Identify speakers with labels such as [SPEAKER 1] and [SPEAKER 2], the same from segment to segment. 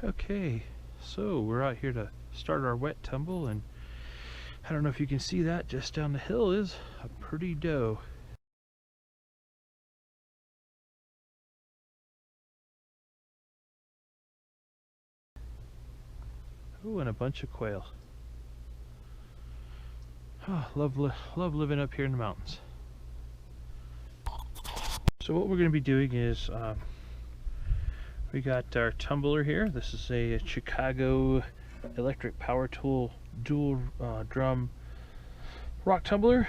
[SPEAKER 1] Okay, so we're out here to start our wet tumble, and I don't know if you can see that just down the hill is a pretty doe. Oh, and a bunch of quail. Oh, love living up here in the mountains. So what we're going to be doing is we got our tumbler here. This is a Chicago electric power tool dual drum rock tumbler.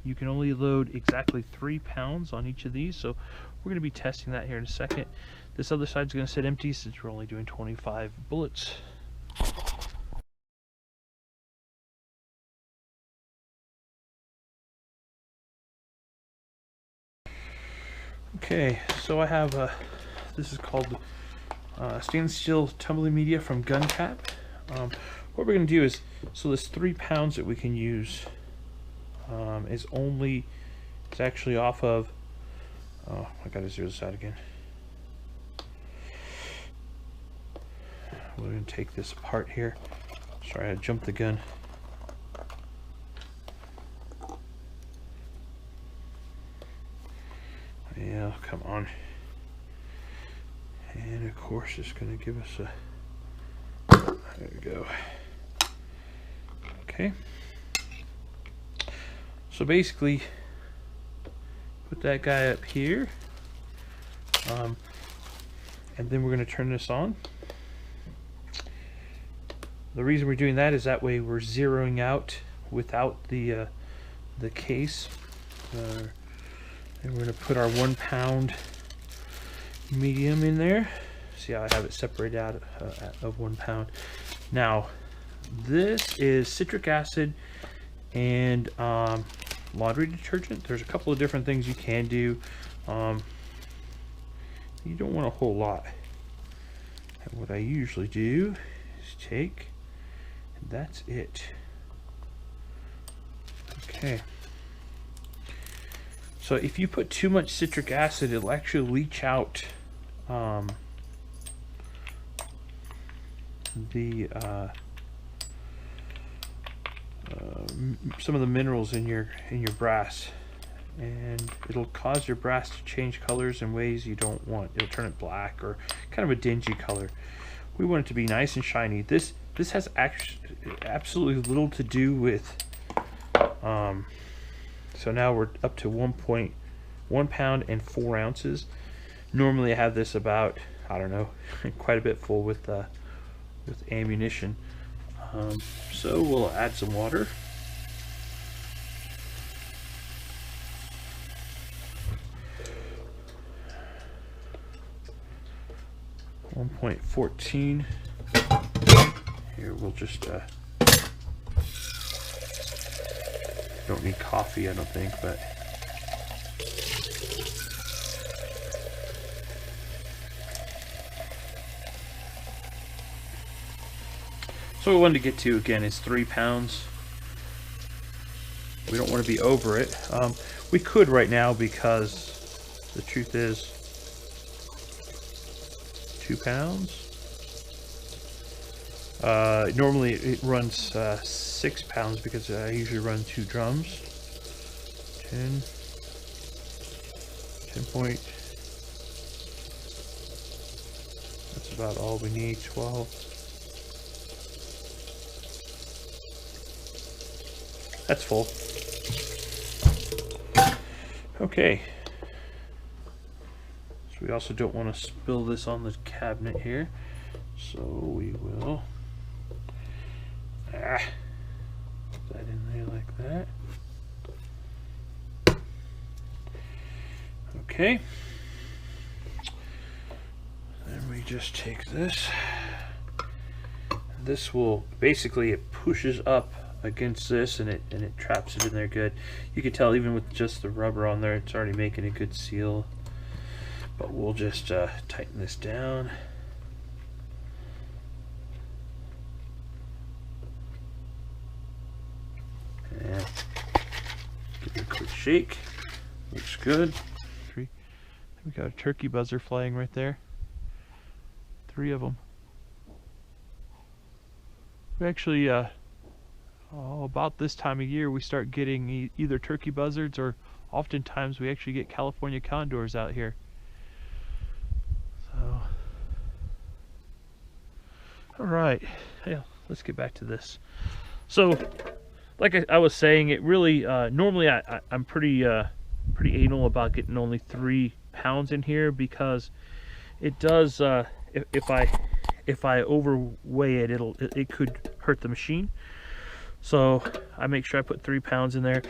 [SPEAKER 1] You can only load exactly 3 pounds on each of these, so we're going to be testing that here in a second. This other side is going to sit empty since we're only doing 25 bullets. Okay, so I have this is called stainless steel tumbling media from Gun Cap. What we're going to do is, so this 3 pounds that we can use it's actually off of, oh, I gotta zero this out again. We're going to take this apart here. Sorry, I jumped the gun. Yeah, come on. And of course it's going to give us a, there we go. Okay. So basically, put that guy up here. And then we're going to turn this on. The reason we're doing that is that way we're zeroing out without the case. And we're going to put our 1 pound medium in there. See how I have it separated out of 1 pound. Now, this is citric acid and laundry detergent. There's a couple of different things you can do. You don't want a whole lot. And what I usually do is take, and that's it. Okay. So if you put too much citric acid, it'll actually leach out some of the minerals in your brass, and it'll cause your brass to change colors in ways you don't want. It'll turn it black or kind of a dingy color. We want it to be nice and shiny. This has absolutely little to do with so now we're up to 1.1 pound and 4 ounces. Normally I have this about, I don't know, quite a bit full with ammunition. So we'll add some water. .14. Here we'll just don't need coffee, I don't think, but so what we wanted to get to again is 3 pounds. We don't want to be over it. We could right now, because the truth is 2 pounds. Normally it runs 6 pounds because I usually run 2 drums. 10 point. That's about all we need. 12. That's full. Okay. So we also don't want to spill this on the cabinet here, so we will put that in there like that. Okay. Then we just take this. This will basically, it pushes up against this and it traps it in there good. You can tell even with just the rubber on there, it's already making a good seal. But we'll just tighten this down. And give it a quick shake. Looks good. We got a turkey buzzer flying right there. 3 of them. We actually, about this time of year, we start getting either turkey buzzards, or oftentimes we actually get California condors out here. So, all right, yeah, let's get back to this. So, like I was saying, it really normally I'm pretty anal about getting only 3 pounds in here, because it does if I overweigh it, it could hurt the machine. So I make sure I put 3 pounds in there.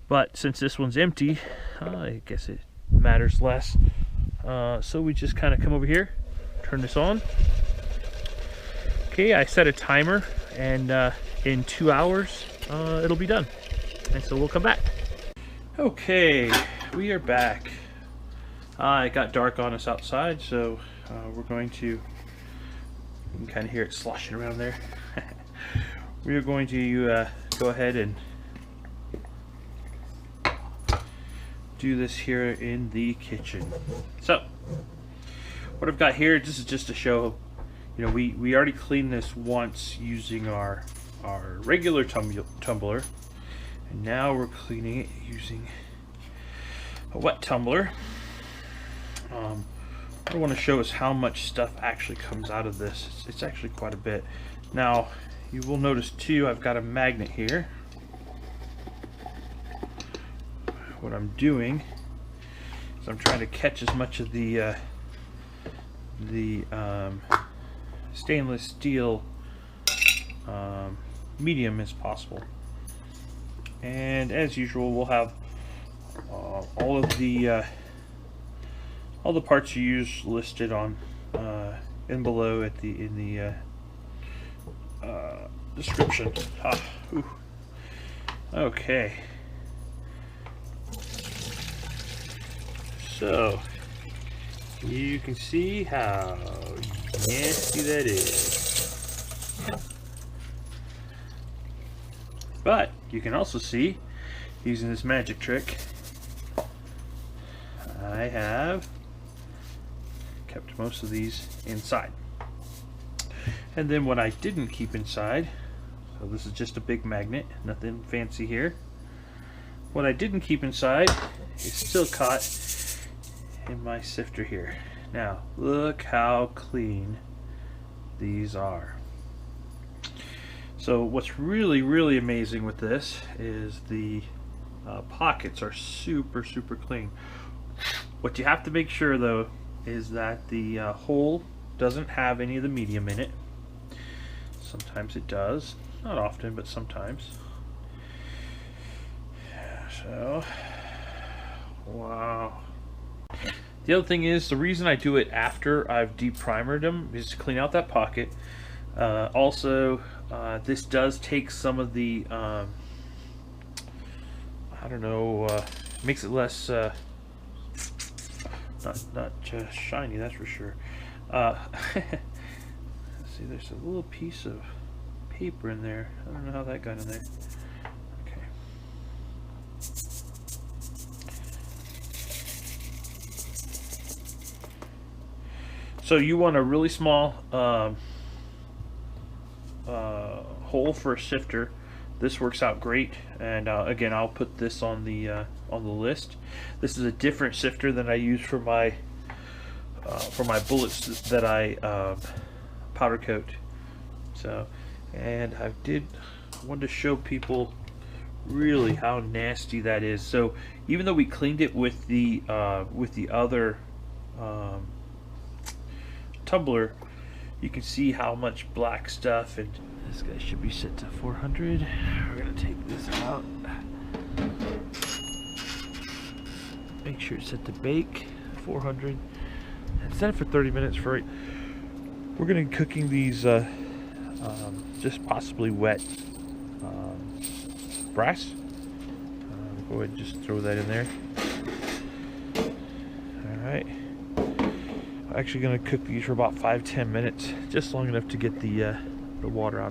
[SPEAKER 1] But since this one's empty, I guess it matters less. So we just kind of come over here, turn this on. Okay, I set a timer, and in 2 hours it'll be done, and so we'll come back. Okay, we are back. It got dark on us outside, so we're going to, you can kind of hear it sloshing around there. We are going to go ahead and do this here in the kitchen. So what I've got here, this is just to show, you know, we already cleaned this once using our regular tumbler, and now we're cleaning it using a wet tumbler. What I want to show is how much stuff actually comes out of this. It's actually quite a bit. Now you will notice too, I've got a magnet here. What I'm doing is I'm trying to catch as much of the stainless steel medium as possible. And as usual, we'll have all the parts you use listed on in below in the description. Okay. So you can see how nasty that is. But you can also see, using this magic trick, I have kept most of these inside. And then what I didn't keep inside, so this is just a big magnet, nothing fancy here. What I didn't keep inside is still caught in my sifter here. Now look how clean these are. So what's really amazing with this is the pockets are super clean. What you have to make sure though is that the hole doesn't have any of the medium in it. Sometimes it does, not often, but sometimes. So, wow. The other thing is, the reason I do it after I've deprimered them is to clean out that pocket. Also, this does take some of the, I don't know, makes it less, not shiny, that's for sure. See, there's a little piece of paper in there. I don't know how that got in there. Okay. So you want a really small hole for a sifter. This works out great, and again, I'll put this on the list. This is a different sifter than I use for my bullets that I powder coat. So, and I wanted to show people really how nasty that is. So even though we cleaned it with the other tumbler, you can see how much black stuff. And this guy should be set to 400. We're gonna take this out. Make sure it's set to bake 400. And set it for 30 minutes for it. We're gonna be cooking these just possibly wet brass. Go ahead and just throw that in there. Alright. I'm actually gonna cook these for about 5-10 minutes, just long enough to get the water out of them.